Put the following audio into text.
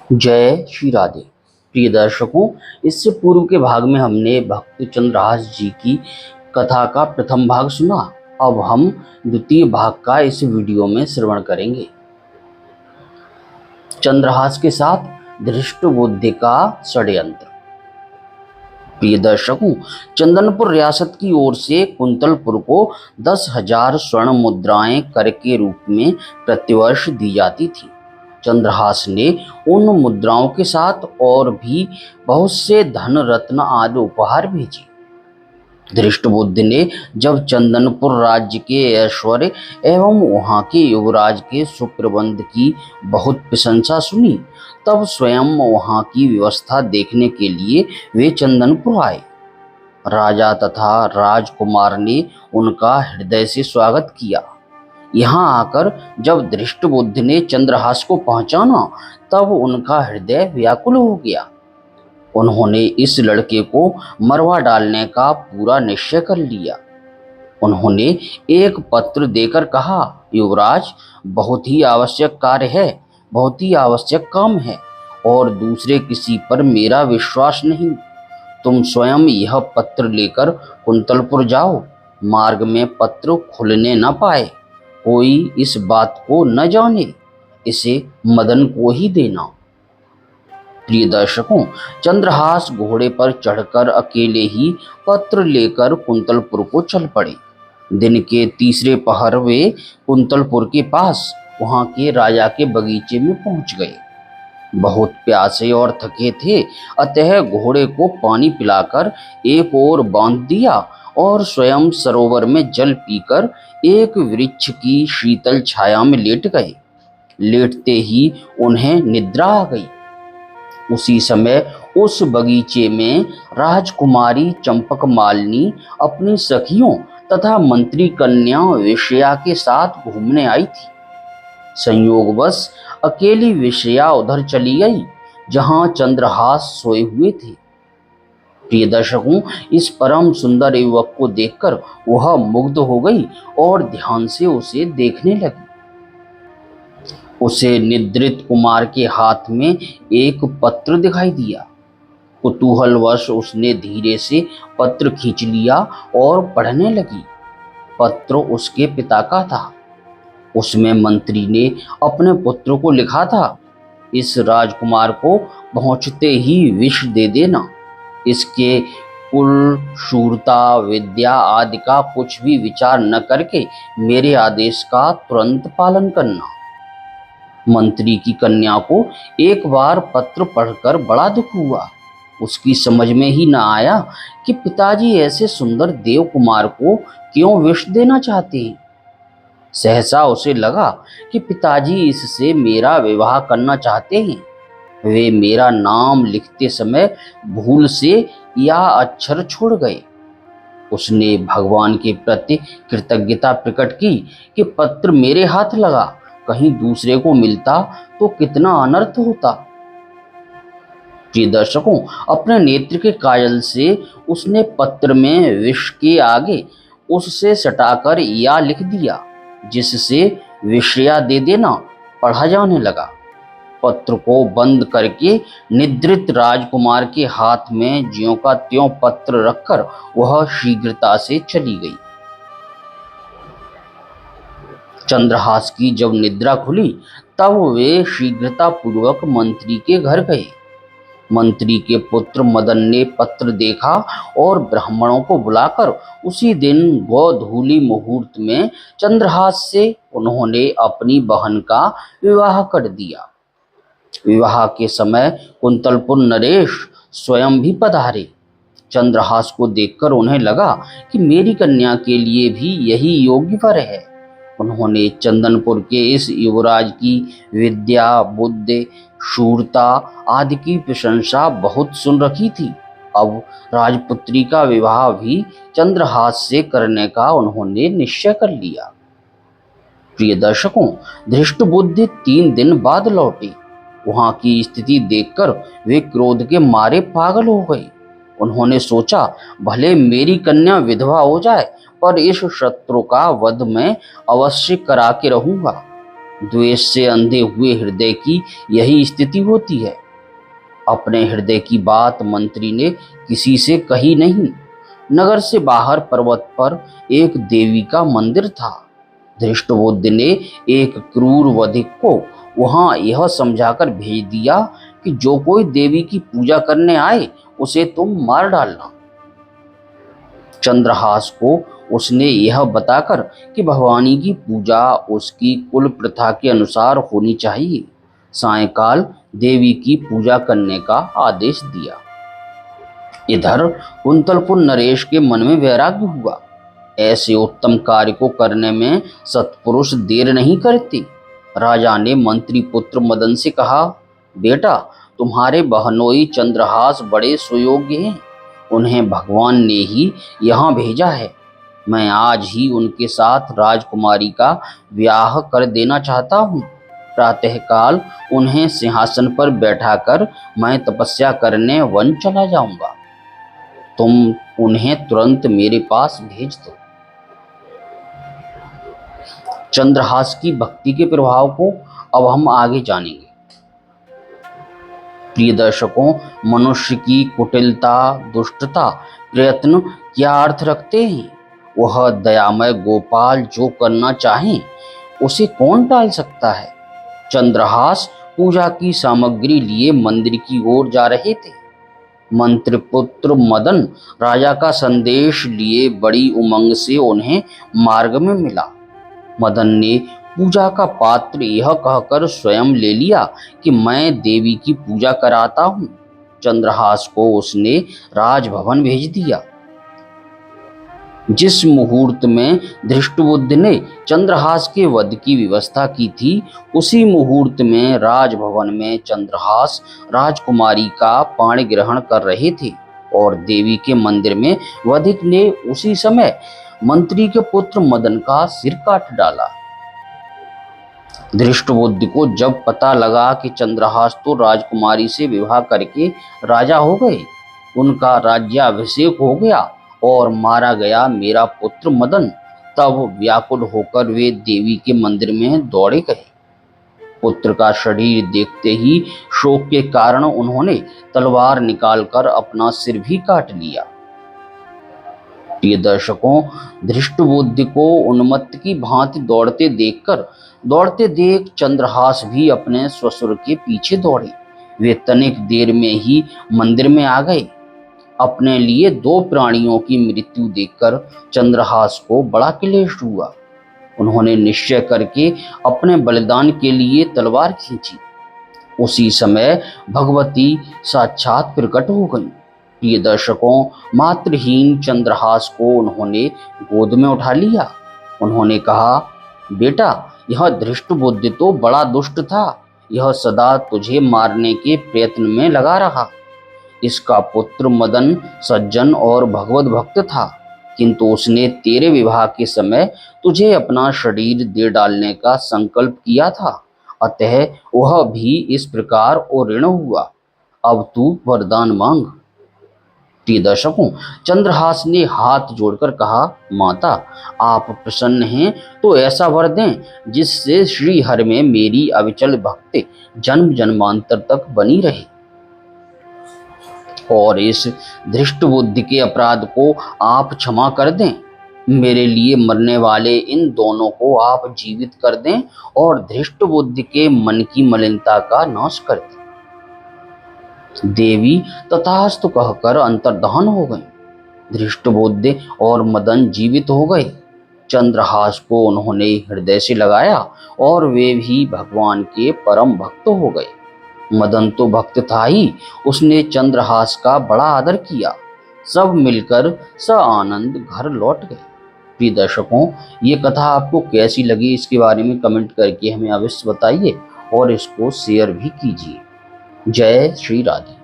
जय श्री राधे। प्रिय दर्शकों, इससे पूर्व के भाग में हमने भक्त चंद्रहास जी की कथा का प्रथम भाग सुना। अब हम द्वितीय भाग का इस वीडियो में श्रवण करेंगे। चंद्रहास के साथ धृष्टबुद्धि का षड्यंत्र। प्रिय दर्शकों, चंदनपुर रियासत की ओर से कुंतलपुर को 10,000 स्वर्ण मुद्राएं कर के रूप में प्रतिवर्ष दी जाती थी। चंद्रहास ने उन मुद्राओं के साथ और भी बहुत से धन रत्न आदि उपहार भेजे। धृष्टबुद्धि ने जब चंदनपुर राज्य के ऐश्वर्य एवं वहां के युवराज के सुप्रबंध की बहुत प्रशंसा सुनी, तब स्वयं वहां की व्यवस्था देखने के लिए वे चंदनपुर आए। राजा तथा राजकुमार ने उनका हृदय से स्वागत किया। यहाँ आकर जब धृष्टबुद्धि ने चंद्रहास को पहचाना, तब उनका हृदय व्याकुल हो गया। उन्होंने इस लड़के को मरवा डालने का पूरा निश्चय कर लिया। उन्होंने एक पत्र देकर कहा, युवराज, बहुत ही आवश्यक कार्य है, बहुत ही आवश्यक काम है और दूसरे किसी पर मेरा विश्वास नहीं। तुम स्वयं यह पत्र लेकर कुंतलपुर जाओ। मार्ग में पत्र खुलने न पाए, कोई इस बात को न जाने, इसे मदन को ही देना। प्रिय दर्शकों, चंद्रहास घोड़े पर चढ़कर अकेले ही पत्र लेकर कुंतलपुर को चल पड़े। दिन के तीसरे पहर वे कुंतलपुर के पास वहां के राजा के बगीचे में पहुंच गए। बहुत प्यासे और थके थे, अतः घोड़े को पानी पिलाकर एक ओर बांध दिया और स्वयं सरोवर में जल पीकर एक वृक्ष की शीतल छाया में लेट गए। लेटते ही उन्हें निद्रा आ गई। उसी समय उस बगीचे में राजकुमारी चंपक मालिनी अपनी सखियों तथा मंत्री कन्या विषया के साथ घूमने आई थी। संयोगवश अकेली विषया उधर चली गई जहां चंद्रहास सोए हुए थे। प्रिय दर्शकों, इस परम सुंदर युवक को देखकर वह मुग्ध हो गई और ध्यान से उसे देखने लगी। उसे निद्रित कुमार के हाथ में एक पत्र दिखाई दिया। कुतूहलवश उसने धीरे से पत्र खींच लिया और पढ़ने लगी। पत्र उसके पिता का था। उसमें मंत्री ने अपने पुत्र को लिखा था, इस राजकुमार को पहुंचते ही विष दे देना। इसके कुल, शूरता, विद्या आदि का कुछ भी विचार न करके मेरे आदेश का तुरंत पालन करना। मंत्री की कन्या को एक बार पत्र पढ़कर बड़ा दुख हुआ। उसकी समझ में ही न आया कि पिताजी ऐसे सुंदर देव कुमार को क्यों विष देना चाहते हैं। सहसा उसे लगा कि पिताजी इससे मेरा विवाह करना चाहते हैं। वे मेरा नाम लिखते समय भूल से या अक्षर छोड़ गए। उसने भगवान के प्रति कृतज्ञता प्रकट की कि पत्र मेरे हाथ लगा, कहीं दूसरे को मिलता तो कितना अनर्थ होता। प्रिय दर्शकों, अपने नेत्र के काजल से उसने पत्र में विष के आगे उससे सटाकर या लिख दिया, जिससे विषया दे देना पढ़ा जाने लगा। पत्र को बंद करके निद्रित राजकुमार के हाथ में ज्यों का त्यों पत्र रखकर वह शीघ्रता से चली गई। चंद्रहास की जब निद्रा खुली, तब वे शीघ्रता पूर्वक मंत्री के घर गए। मंत्री के पुत्र मदन ने पत्र देखा और ब्राह्मणों को बुलाकर उसी दिन गोधूली मुहूर्त में चंद्रहास से उन्होंने अपनी बहन का विवाह कर दिया। विवाह के समय कुंतलपुर नरेश स्वयं भी पधारे। चंद्रहास को देखकर उन्हें लगा कि मेरी कन्या के लिए भी यही योग्य वर है। उन्होंने चंदनपुर के इस युवराज की विद्या, बुद्धि, शूरता आदि की प्रशंसा बहुत सुन रखी थी। अब राजपुत्री का विवाह भी चंद्रहास से करने का उन्होंने निश्चय कर लिया। प्रिय दर्शकों, धृष्टबुद्धि 3 दिन बाद लौटे। वहां की स्थिति देखकर वे क्रोध के मारे पागल हो गए। उन्होंने सोचा, भले मेरी कन्या विधवा हो जाए, पर इस शत्रु का वध मैं अवश्य करा के रहूंगा। द्वेष से अंधे हुए हृदय की यही स्थिति होती है। अपने हृदय की बात मंत्री ने किसी से कही नहीं। नगर से बाहर पर्वत पर एक देवी का मंदिर था। धृष्टबुद्ध ने एक क्रूर वधिक को वहां यह समझाकर भेज दिया कि जो कोई देवी की पूजा करने आए उसे तुम मार डालना। चंद्रहास को उसने यह बताकर कि भवानी की पूजा उसकी कुल प्रथा के अनुसार होनी चाहिए, सायंकाल देवी की पूजा करने का आदेश दिया। इधर कुंतलपुर नरेश के मन में वैराग्य हुआ। ऐसे उत्तम कार्य को करने में सत्पुरुष देर नहीं करते। राजा ने मंत्री पुत्र मदन से कहा, बेटा, तुम्हारे बहनोई चंद्रहास बड़े सुयोग्य हैं। उन्हें भगवान ने ही यहाँ भेजा है। मैं आज ही उनके साथ राजकुमारी का ब्याह कर देना चाहता हूँ। प्रातःकाल उन्हें सिंहासन पर बैठाकर मैं तपस्या करने वन चला जाऊंगा। तुम उन्हें तुरंत मेरे पास भेज दो। चंद्रहास की भक्ति के प्रभाव को अब हम आगे जानेंगे। प्रिय दर्शकों, मनुष्य की कुटिलता, दुष्टता, प्रयत्न क्या अर्थ रखते हैं? वह दयामय गोपाल जो करना चाहे उसे कौन टाल सकता है? चंद्रहास पूजा की सामग्री लिए मंदिर की ओर जा रहे थे। मंत्रिपुत्र मदन राजा का संदेश लिए बड़ी उमंग से उन्हें मार्ग में मिला। मदन ने पूजा का पात्र यह कहकर स्वयं ले लिया कि मैं देवी की पूजा कराता हूँ। चंद्रहास को उसने राजभवन भेज दिया। जिस मुहूर्त में धृष्टबुद्ध ने चंद्रहास के वध की व्यवस्था की थी, उसी मुहूर्त में राजभवन में चंद्रहास राजकुमारी का पाणी ग्रहण कर रहे थे और देवी के मंदिर में वधिक ने उसी समय मंत्री के पुत्र मदन का सिर काट डाला। धृष्टबुद्ध को जब पता लगा कि चंद्रहास तो राजकुमारी से विवाह करके राजा हो गए, उनका राज्याभिषेक हो गया और मारा गया मेरा पुत्र मदन, तब व्याकुल होकर वे देवी के मंदिर में दौड़े गए। पुत्र का शरीर देखते ही शोक के कारण उन्होंने तलवार निकालकर अपना सिर भी काट लिया। प्रिय दर्शकों, धृष्टबुद्ध को उन्मत्त की भांति दौड़ते देख चंद्रहास भी अपने ससुर के पीछे दौड़े। वे तनिक देर में ही मंदिर में आ गए। अपने लिए दो प्राणियों की मृत्यु देखकर चंद्रहास को बड़ा क्लेश हुआ। उन्होंने निश्चय करके अपने बलिदान के लिए तलवार खींची। उसी समय भगवती साक्षात प्रकट हो गई। प्रिय दर्शकों, मातृहीन चंद्रहास को उन्होंने गोद में उठा लिया। उन्होंने कहा, बेटा, यह धृष्टबुद्ध तो बड़ा दुष्ट था। यह सदा तुझे मारने के प्रयत्न में लगा रहा। इसका पुत्र मदन सज्जन और भगवत भक्त था, किंतु उसने तेरे विवाह के समय तुझे अपना शरीर दे डालने का संकल्प किया था। अतः वह भी इस प्रकार ऋण हुआ। अब तू वरदान मांग। प्रिय दर्शकों, चंद्रहास ने हाथ जोड़कर कहा, माता, आप प्रसन्न हैं तो ऐसा वर दें जिससे श्री हरि में मेरी अविचल भक्ति जन्म जन्मांतर तक बनी रहे और इस धृष्टबुद्धि के अपराध को आप क्षमा कर दें। मेरे लिए मरने वाले इन दोनों को आप जीवित कर दें और धृष्टबुद्धि के मन की मलिनता का नाश कर दें। देवी तथास्तु कहकर अंतर्धान हो गई। धृष्टबुद्धि और मदन जीवित हो गए। चंद्रहास को उन्होंने हृदय से लगाया और वे भी भगवान के परम भक्त हो गए। मदन तो भक्त था ही, उसने चंद्रहास का बड़ा आदर किया। सब मिलकर आनंद घर लौट गए। प्रिय दर्शकों, ये कथा आपको कैसी लगी इसके बारे में कमेंट करके हमें अवश्य बताइए और इसको शेयर भी कीजिए। जय श्री राधे।